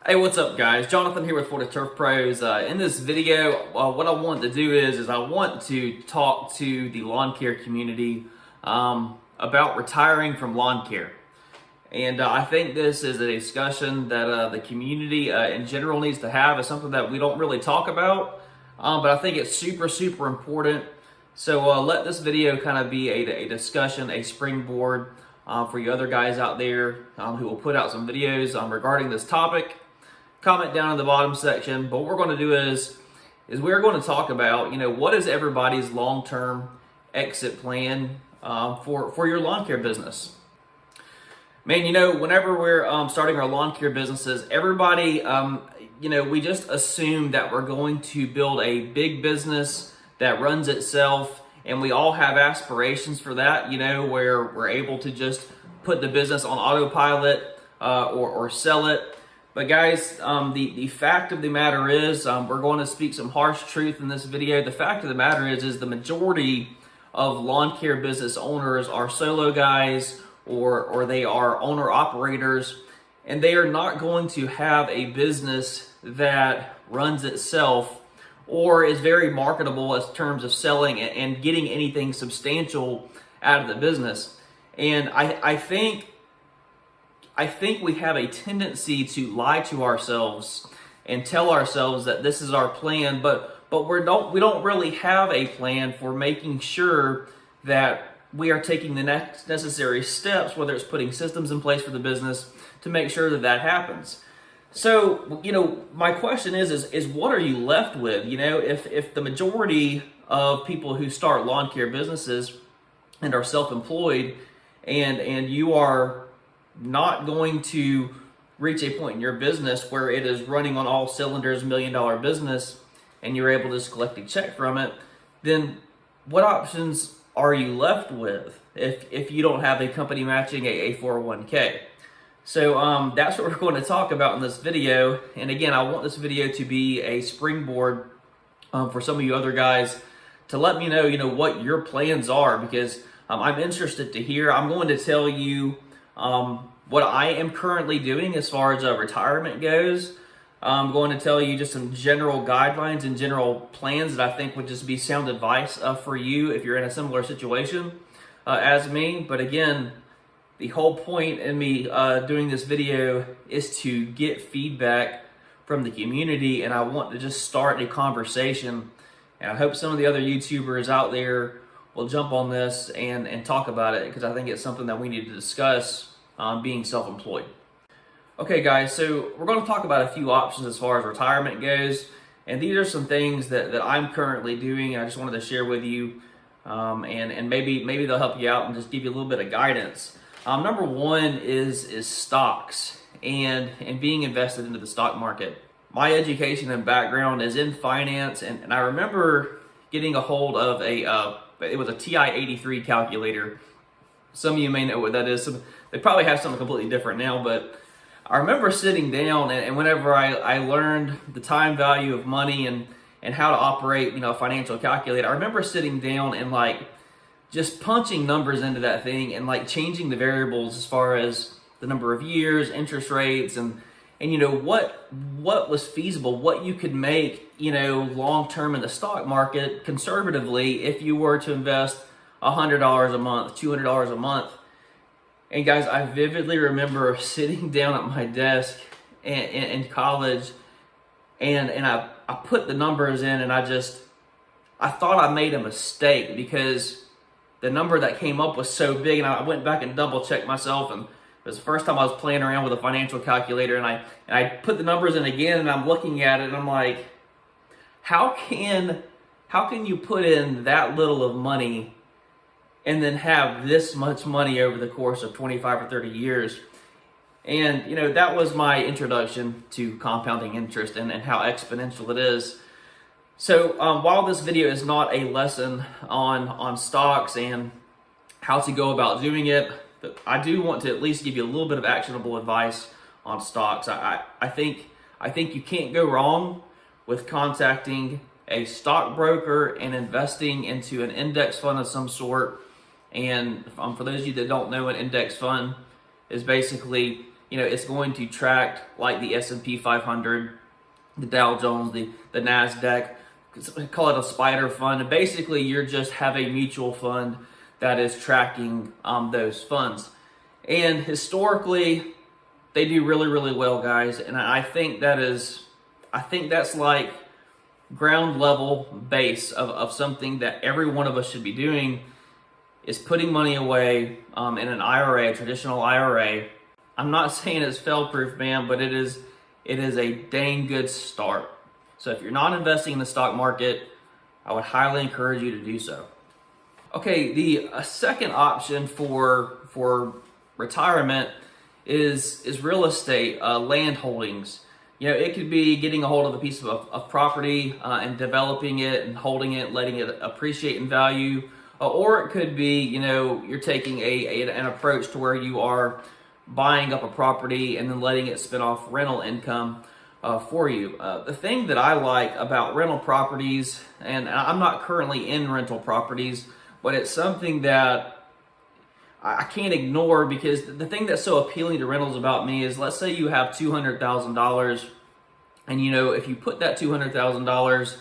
Hey, what's up, guys? Jonathan here with Florida Turf Pros. In this video, what I want to do is I want to talk to the lawn care community about retiring from lawn care. And I think this is a discussion that the community in general needs to have. It's something that we don't really talk about, but I think it's super important. So let this video kind of be a discussion, a springboard for you other guys out there who will put out some videos regarding this topic. Comment down in the bottom section. But what we're going to do is we're going to talk about, what is everybody's long-term exit plan for your lawn care business. Man, whenever we're starting our lawn care businesses, everybody, we just assume that we're going to build a big business that runs itself, and we all have aspirations for that, where we're able to just put the business on autopilot or sell it. But guys, the fact of the matter is, we're going to speak some harsh truth in this video. The fact of the matter is the majority of lawn care business owners are solo guys or they are owner operators, and they are not going to have a business that runs itself or is very marketable in terms of selling and getting anything substantial out of the business. And I think we have a tendency to lie to ourselves and tell ourselves that this is our plan, but we don't really have a plan for making sure that we are taking the next necessary steps, whether it's putting systems in place for the business to make sure that that happens. So, my question is what are you left with? If the majority of people who start lawn care businesses and are self-employed and you are not going to reach a point in your business where it is running on all cylinders, $1 million business, and you're able to just collect a check from it, then what options are you left with if you don't have a company matching a 401k? So that's what we're going to talk about in this video. And again, I want this video to be a springboard for some of you other guys to let me know, what your plans are, because I'm interested to hear. I'm going to tell you what I am currently doing as far as retirement goes. I'm going to tell you just some general guidelines and general plans that I think would just be sound advice for you if you're in a similar situation as me. But again, the whole point in me doing this video is to get feedback from the community, and I want to just start a conversation. And I hope some of the other YouTubers out there will jump on this and talk about it, because I think it's something that we need to discuss being self-employed. Okay guys, so we're going to talk about a few options as far as retirement goes, and these are some things that I'm currently doing, and I just wanted to share with you, and maybe they'll help you out and just give you a little bit of guidance. Number one is stocks and being invested into the stock market. My education and background is in finance, and I remember getting a hold of it was a TI-83 calculator. Some of you may know what that is. They probably have something completely different now, but I remember sitting down and whenever I learned the time value of money and how to operate, a financial calculator, I remember sitting down and just punching numbers into that thing and changing the variables as far as the number of years, interest rates, and what was feasible, what you could make, long term in the stock market conservatively if you were to invest $100 a month, $200 a month. And guys, I vividly remember sitting down at my desk in college and I put the numbers in, and I thought I made a mistake because the number that came up was so big, and I went back and double checked myself, and it was the first time I was playing around with a financial calculator, and I put the numbers in again, and I'm looking at it and I'm like, how can you put in that little of money and then have this much money over the course of 25 or 30 years? And, that was my introduction to compounding interest and how exponential it is. So while this video is not a lesson on stocks and how to go about doing it, I do want to at least give you a little bit of actionable advice on stocks. I think you can't go wrong with contacting a stockbroker and investing into an index fund of some sort. And for those of you that don't know, an index fund is basically it's going to track like the S&P 500, the Dow Jones, the NASDAQ. Call it a spider fund. And basically, you just have a mutual fund that is tracking those funds. And historically, they do really, really well, guys. And I think that's like ground level base of something that every one of us should be doing, is putting money away in an IRA, a traditional IRA. I'm not saying it's fail proof, man, but it is a dang good start. So if you're not investing in the stock market, I would highly encourage you to do so. Okay, the second option for retirement is real estate, land holdings. It could be getting a hold of a piece of property and developing it and holding it, letting it appreciate in value. Or it could be, you're taking an approach to where you are buying up a property and then letting it spin off rental income for you. The thing that I like about rental properties, and I'm not currently in rental properties, but it's something that I can't ignore, because the thing that's so appealing to rentals about me is, let's say you have $200,000, and if you put that $200,000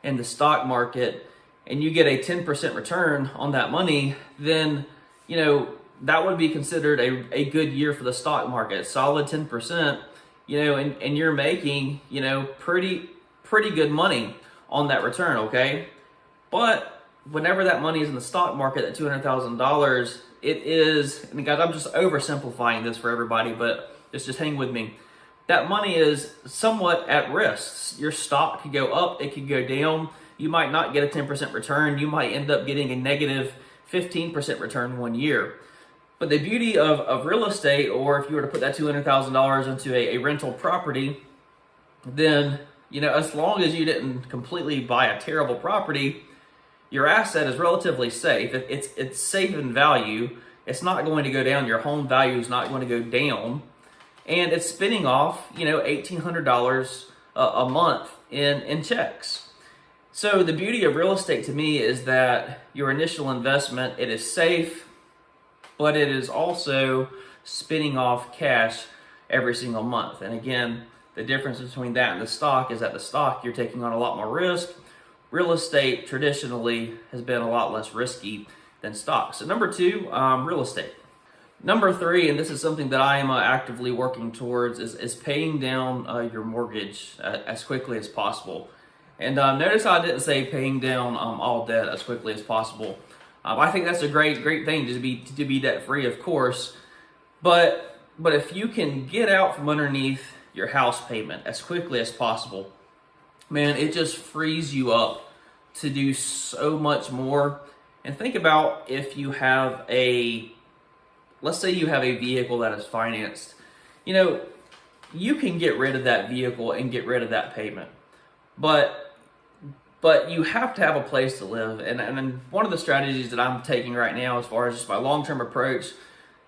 in the stock market and you get a 10% return on that money, then that would be considered a good year for the stock market, solid 10%, and you're making pretty good money on that return, okay? But whenever that money is in the stock market, that $200,000, it is, and guys, I'm just oversimplifying this for everybody, but just hang with me. That money is somewhat at risk. Your stock could go up, it could go down. You might not get a 10% return. You might end up getting a negative 15% return one year. But the beauty of real estate, or if you were to put that $200,000 into a rental property, then, as long as you didn't completely buy a terrible property, your asset is relatively safe. It's safe in value. It's not going to go down. Your home value is not going to go down. And it's spinning off, $1,800 a month in checks. So the beauty of real estate to me is that your initial investment, it is safe, but it is also spinning off cash every single month. And again, the difference between that and the stock is that the stock, you're taking on a lot more risk. Real estate traditionally has been a lot less risky than stocks. So number two, real estate. Number three, and this is something that I am actively working towards, is paying down your mortgage as quickly as possible. And notice I didn't say paying down all debt as quickly as possible. I think that's a great thing to be debt free, of course. But if you can get out from underneath your house payment as quickly as possible, man, it just frees you up to do so much more. And think about if you have let's say you have a vehicle that is financed. You can get rid of that vehicle and get rid of that payment. But you have to have a place to live. And one of the strategies that I'm taking right now, as far as just my long-term approach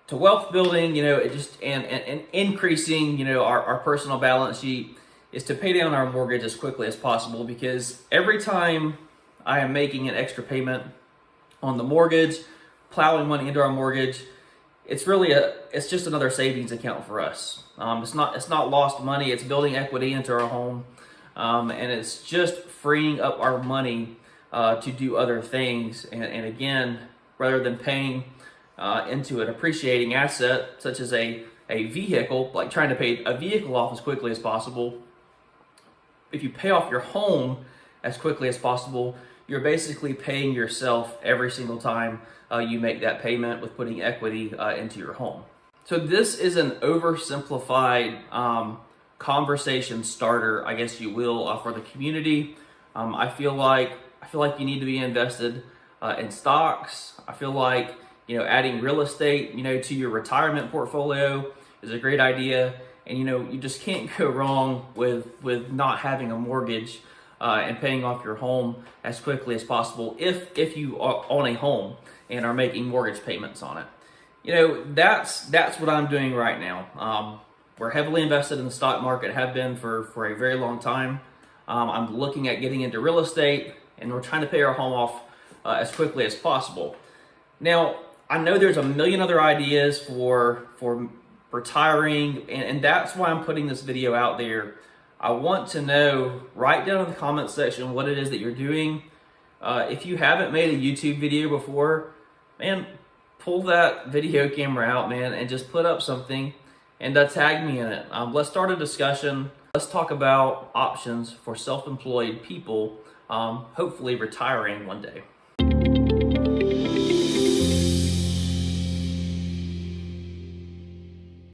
to wealth building, it just and increasing, our personal balance sheet, is to pay down our mortgage as quickly as possible. Because every time I am making an extra payment on the mortgage, plowing money into our mortgage, it's just another savings account for us. It's not lost money. It's building equity into our home. And it's just freeing up our money to do other things. And again, rather than paying into an appreciating asset, such as a vehicle, like trying to pay a vehicle off as quickly as possible, if you pay off your home as quickly as possible, you're basically paying yourself every single time you make that payment with putting equity into your home. So this is an oversimplified conversation starter, I guess you will, for the community. I feel like you need to be invested in stocks. I feel like adding real estate to your retirement portfolio is a great idea, and you just can't go wrong with not having a mortgage and paying off your home as quickly as possible if you own a home and are making mortgage payments on it. That's what I'm doing right now. We're heavily invested in the stock market, have been for a very long time. I'm looking at getting into real estate, and we're trying to pay our home off as quickly as possible. Now, I know there's a million other ideas for retiring, and that's why I'm putting this video out there. I want to know, write down in the comment section what it is that you're doing. If you haven't made a YouTube video before, man, pull that video camera out, man, and just put up something and tag me in it. Let's start a discussion. Let's talk about options for self-employed people, hopefully retiring one day.